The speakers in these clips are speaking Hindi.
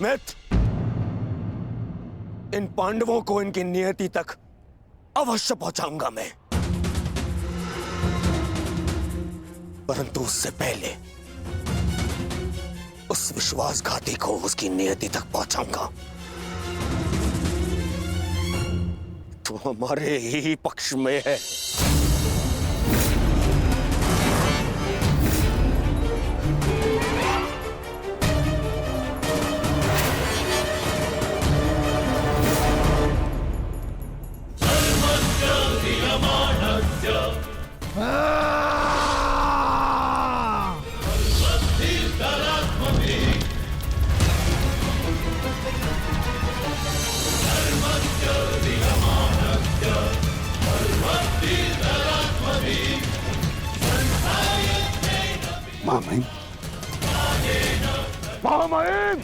मित्र, इन पांडवों को इनकी नियति तक अवश्य पहुंचाऊंगा मैं, परंतु उससे पहले उस विश्वासघाती को उसकी नियति तक पहुंचाऊंगा। तो हमारे ही पक्ष में है। महामहिम, महामहिम,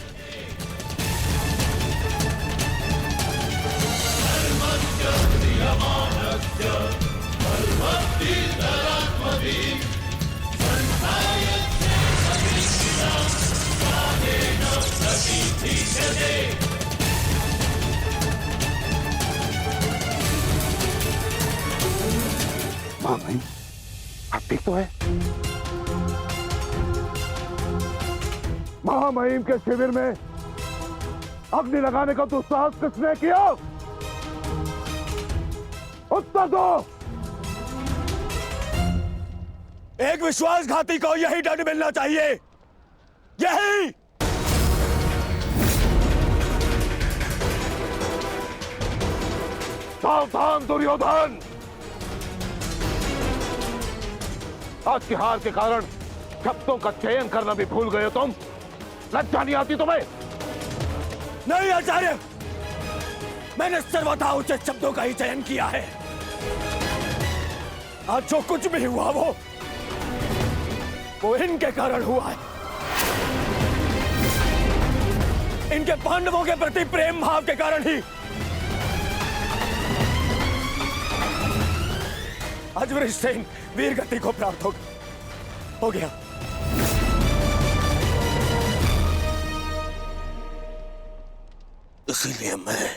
महामहिम, आप ठीक तो है? महामहिम के शिविर में अग्नि लगाने का दुस्साहस किसने किया? उत्तर दो। एक विश्वासघाती को यही दंड मिलना चाहिए, यही। सावधान दुर्योधन, आज की हार के कारण शब्दों का चयन करना भी भूल गए हो तुम। लज्जा नहीं आती तुम्हें? नहीं आचार्य, मैंने सर्वथा उचित शब्दों का ही चयन किया है। आज जो कुछ भी हुआ वो इनके कारण हुआ है। इनके पांडवों के प्रति प्रेम भाव के कारण ही आज वृषसेन वीर गति को प्राप्त हो गया। इसीलिए मैं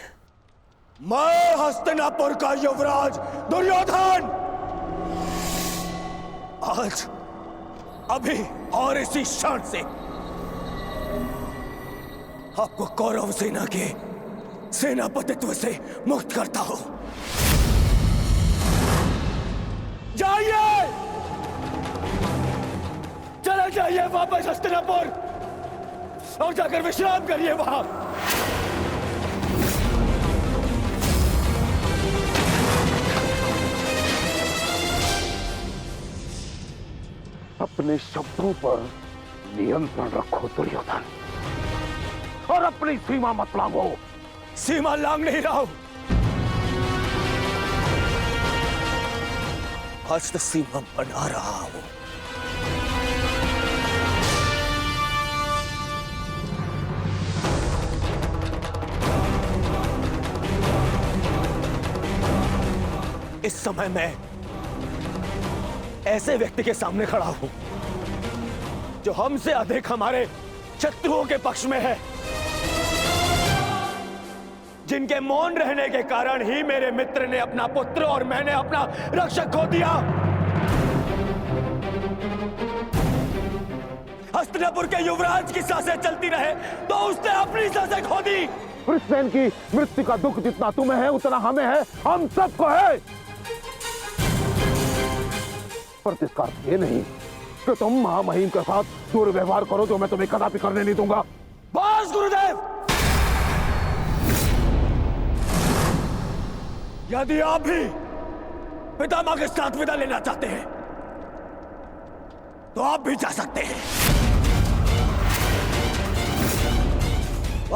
हस्तिनापुर का युवराज दुर्योधन आज अभी और इसी क्षण से आपको कौरव सेना के सेनापतित्व से मुक्त करता हूं। जाइए, चले जाइए वापस हस्तिनापुर और जाकर विश्राम करिए वहां। अपने शब्दों पर नियंत्रण रखो दुर्योधन, और अपनी सीमा मत लांघो। सीमा लांघ नहीं रहा हूं, आज तो सीमा बना रहा हूं। इस समय मैं ऐसे व्यक्ति के सामने खड़ा हूं जो हमसे अधिक हमारे शत्रुओं के पक्ष में है, जिनके मौन रहने के कारण ही मेरे मित्र ने अपना पुत्र और मैंने अपना रक्षक खो दिया। हस्तिनापुर के युवराज की सांसें चलती रहे तो उसने अपनी सांसें खो दी। वृषसेन की मृत्यु का दुख जितना तुम्हें है उतना हमें है, हम सबको है। पर इसका अर्थ ये नहीं कि तुम महामहिम के साथ दुर्व्यवहार करो, जो मैं तुम्हें कदापि करने नहीं दूंगा। बस गुरुदेव, यदि आप भी पितामह के साथ विदा लेना चाहते हैं तो आप भी जा सकते हैं।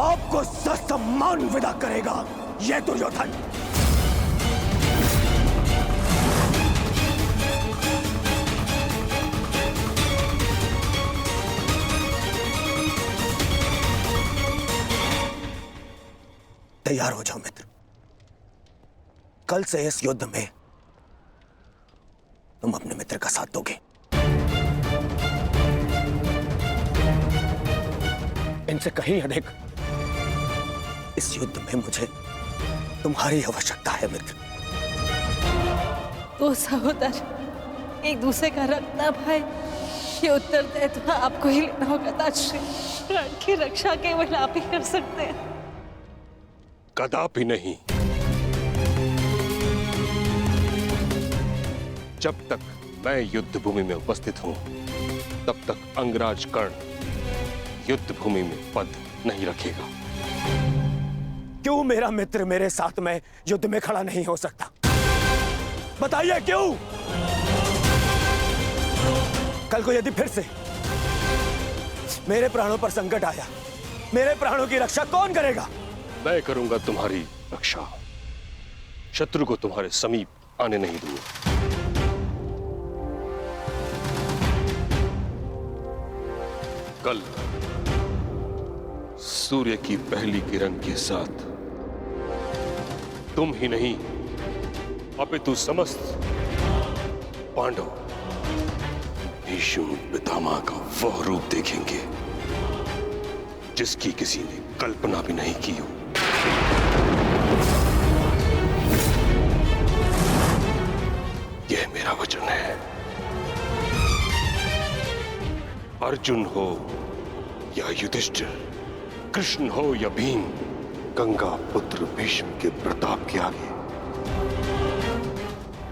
आपको ससम्मान विदा करेगा यह दुर्योधन। तैयार हो जाओ मित्र, कल से इस युद्ध में तुम अपने मित्र का साथ दोगे। इनसे कहीं अधिक इस युद्ध में मुझे तुम्हारी आवश्यकता है मित्र। दो सहोदर एक दूसरे का रखना भाई, ये उत्तरदायित्व आपको ही लेना होगा ताजश्री। प्राण की रक्षा केवल आप ही कर सकते हैं। कदापि नहीं। जब तक मैं युद्ध भूमि में उपस्थित हूं, तब तक अंगराज कर्ण युद्ध भूमि में पद नहीं रखेगा। क्यों मेरा मित्र मेरे साथ में युद्ध में खड़ा नहीं हो सकता? बताइए क्यों? कल को यदि फिर से मेरे प्राणों पर संकट आया, मेरे प्राणों की रक्षा कौन करेगा? मैं करूंगा तुम्हारी रक्षा। शत्रु को तुम्हारे समीप आने नहीं दूंगा। कल सूर्य की पहली किरण के साथ तुम ही नहीं अपितु समस्त पांडव भीष्म पितामह का वह रूप देखेंगे जिसकी किसी ने कल्पना भी नहीं की हो। यह मेरा वचन है। अर्जुन हो या युधिष्ठिर, कृष्ण हो या भीम, गंगा पुत्र भीष्म के प्रताप के आगे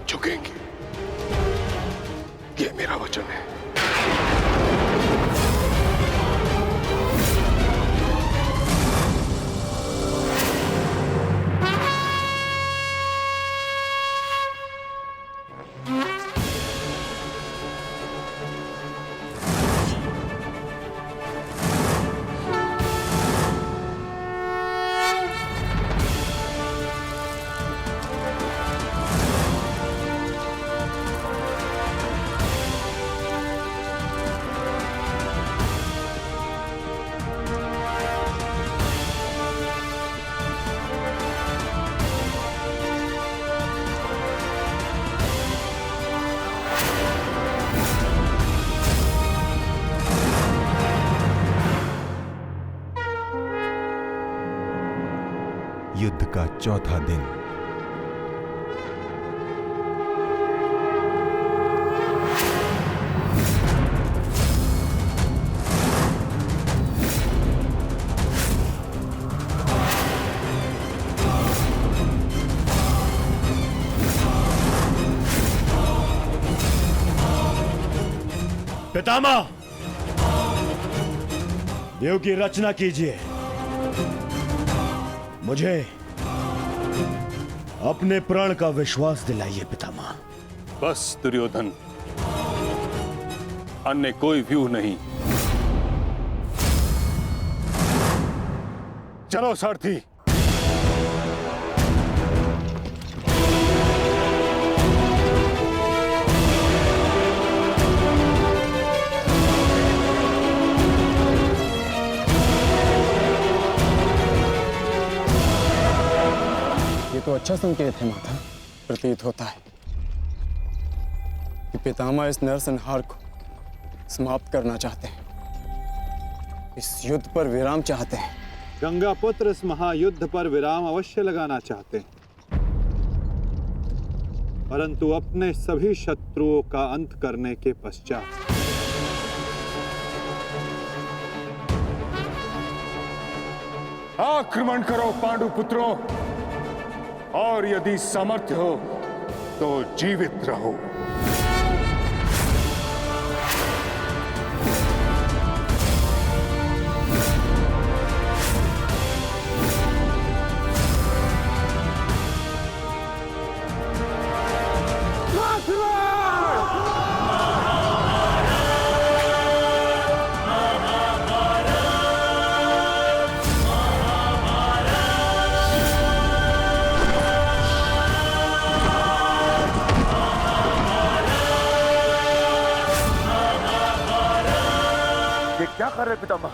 झुकेंगे। यह मेरा वचन है। युद्ध का चौथा दिन। पितामह, देव की रचना कीजिए। मुझे अपने प्राण का विश्वास दिलाइए पितामह। बस दुर्योधन, अन्य कोई व्यूह नहीं। चलो सारथी। तो अच्छा संकेत है माता। प्रतीत होता है कि पितामह इस नरसंहार को समाप्त करना चाहते हैं, इस युद्ध पर विराम चाहते हैं। गंगा पुत्र इस महायुद्ध पर विराम अवश्य लगाना चाहते हैं, परंतु अपने सभी शत्रुओं का अंत करने के पश्चात। आक्रमण करो पांडु पुत्रों, और यदि सामर्थ्य हो तो जीवित रहो। क्या कर रहे पितामह?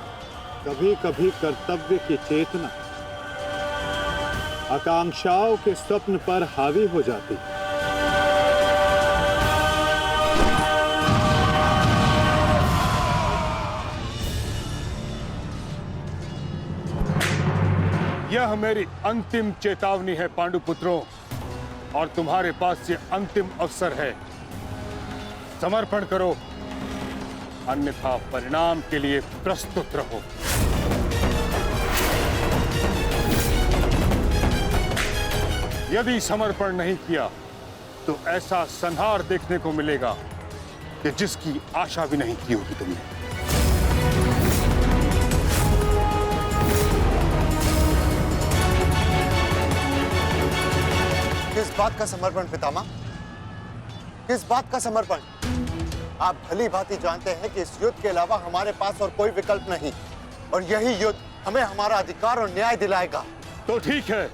कभी कभी कर्तव्य की चेतना आकांक्षाओं के स्वप्न पर हावी हो जाती है। यह मेरी अंतिम चेतावनी है पांडुपुत्रों, और तुम्हारे पास ये अंतिम अवसर है। समर्पण करो, अन्यथा परिणाम के लिए प्रस्तुत रहो। यदि समर्पण नहीं किया तो ऐसा संहार देखने को मिलेगा कि जिसकी आशा भी नहीं की होगी तुमने। किस बात का समर्पण पितामह? किस बात का समर्पण? आप भली भांति जानते हैं कि इस युद्ध के अलावा हमारे पास और कोई विकल्प नहीं, और यही युद्ध हमें हमारा अधिकार और न्याय दिलाएगा। तो ठीक है,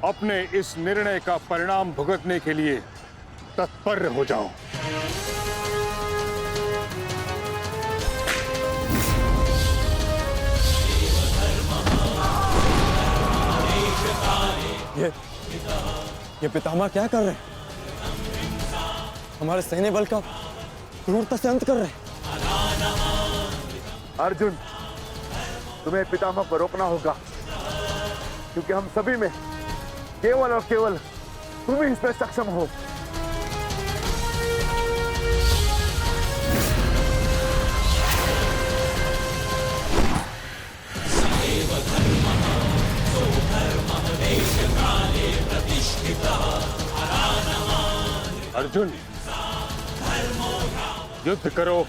अपने इस निर्णय का परिणाम भुगतने के लिए तत्पर हो जाओ। ये पितामह क्या कर रहे हैं? हमारे सैन्य बल का क्रूरता से अंत कर रहे हैं। अर्जुन, तुम्हें पितामह को रोकना होगा, क्योंकि हम सभी में केवल और केवल तुम ही इसमें सक्षम हो। अर्जुन, युद्ध करो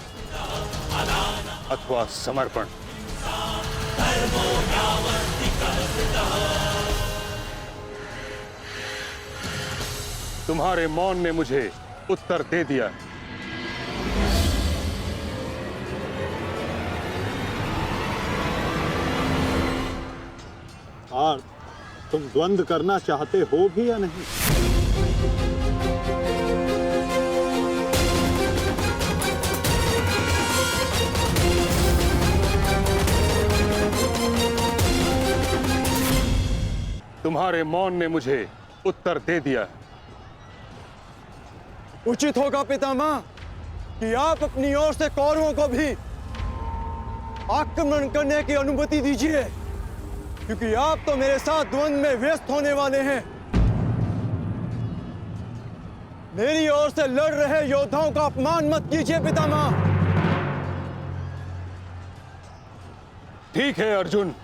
अथवा समर्पण। तुम्हारे मौन ने मुझे उत्तर दे दिया। और तुम द्वंद्व करना चाहते हो भी या नहीं? तुम्हारे मौन ने मुझे उत्तर दे दिया। उचित होगा पितामह कि आप अपनी ओर से कौरवों को भी आक्रमण करने की अनुमति दीजिए, क्योंकि आप तो मेरे साथ द्वंद्व में व्यस्त होने वाले हैं। मेरी ओर से लड़ रहे योद्धाओं का अपमान मत कीजिए पितामह। ठीक है अर्जुन,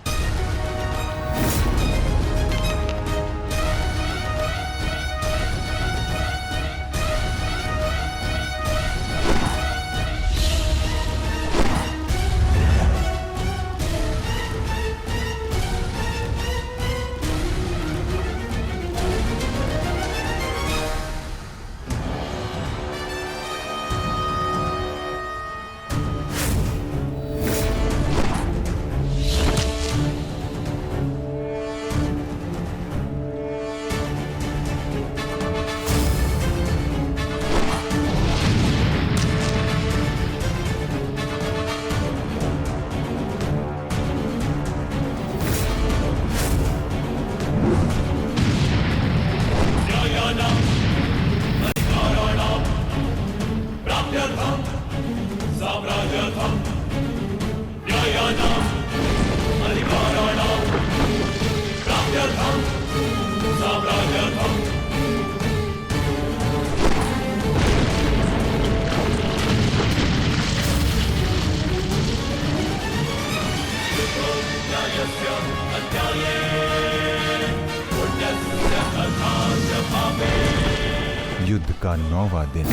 युद्ध का 9वां दिन।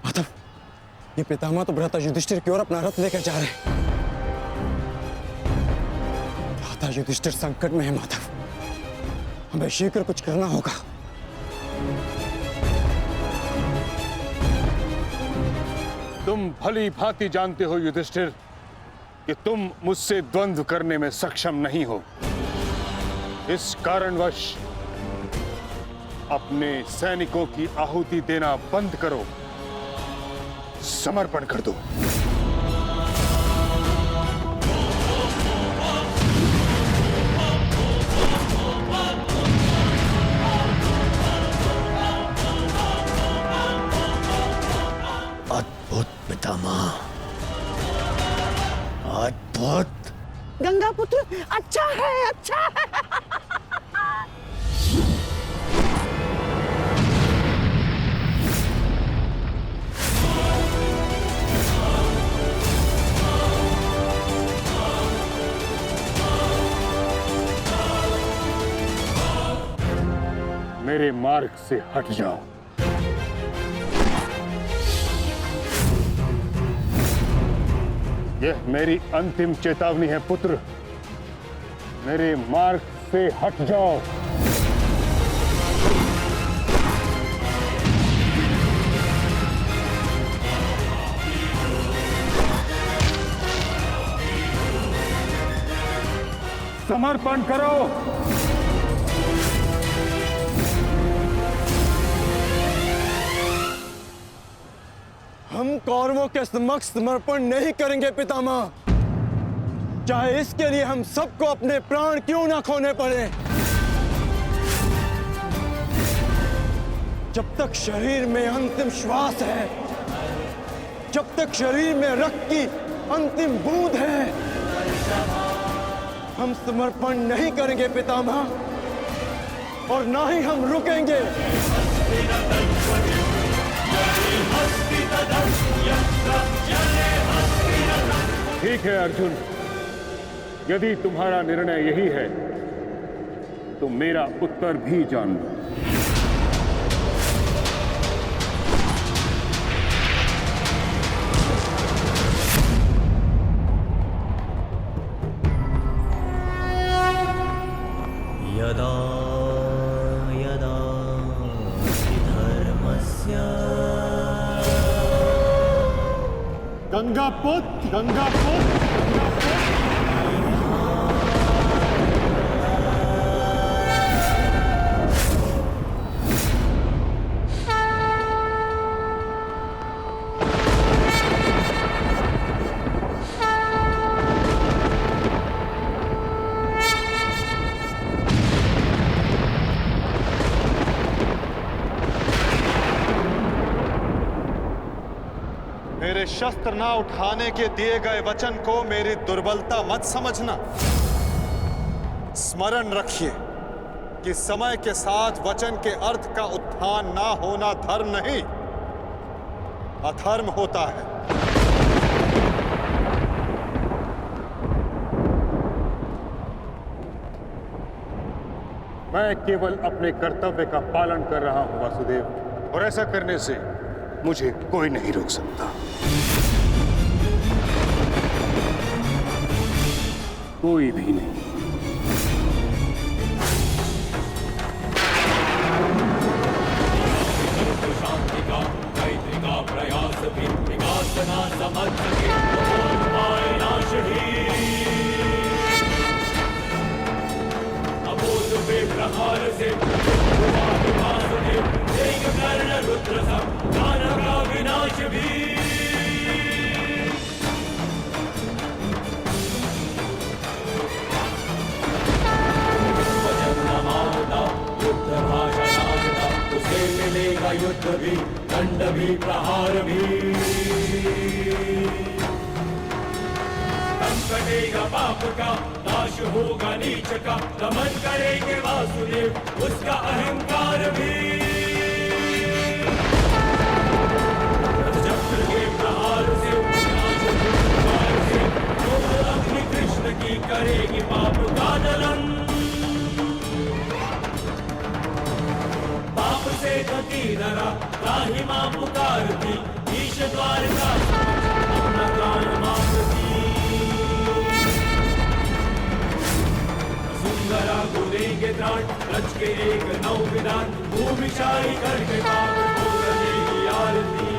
माधव, ये पितामह तो भ्राता युधिष्ठिर की ओर अपना रथ लेकर जा रहे हैं। भ्राता युधिष्ठिर संकट में है माधव, हमें शीघ्र कुछ करना होगा। तुम भली भांति जानते हो युधिष्ठिर कि तुम मुझसे द्वंद्व करने में सक्षम नहीं हो। इस कारणवश अपने सैनिकों की आहुति देना बंद करो, समर्पण कर दो। मेरा पुत्र अच्छा है, अच्छा है। मेरे मार्ग से हट जाओ। यह मेरी अंतिम चेतावनी है पुत्र, मेरे मार्ग से हट जाओ। समर्पण करो। हम कौरवों के समक्ष समर्पण नहीं करेंगे पितामह, चाहे इसके लिए हम सबको अपने प्राण क्यों ना खोने पड़े। जब तक शरीर में अंतिम श्वास है, जब तक शरीर में रक्त की अंतिम बूंद है, हम समर्पण नहीं करेंगे पितामह, और ना ही हम रुकेंगे। ठीक है अर्जुन, यदि तुम्हारा निर्णय यही है तो मेरा उत्तर भी जान लो। यदा यदा धर्मस्य गंगापुत्र, गंगापुत्र, मेरे शस्त्र ना उठाने के दिए गए वचन को मेरी दुर्बलता मत समझना। स्मरण रखिए कि समय के साथ वचन के अर्थ का उत्थान ना होना धर्म नहीं, अधर्म होता है। मैं केवल अपने कर्तव्य का पालन कर रहा हूं वासुदेव, और ऐसा करने से मुझे कोई नहीं रोक सकता। कोई भी नहीं। शांति का मैत्री का प्रयास भी विकास ना समझ सके तो पाए नाश ही। अबोध पे प्रहार से कर्ण रुद्र सब दानव का विनाश भी। युद्ध भाषा उसे मिलेगा युद्ध भी, दंड भी, प्रहार भी। कम कटेगा पाप का, नाश होगा नीच का, दमन करेंगे वासुदेव उसका अहंकार भी। चक्र के प्रहार से अग्नि कृष्ण की करेगी पाप का दलन। पाप से गति धरा राही मां पुकारती, ईश द्वार का अपना प्राण मांगती। सुंदरा को देंगे त्राण, रच के एक नौ विधान, भूमिशाई करके पाप को करेगी आरती।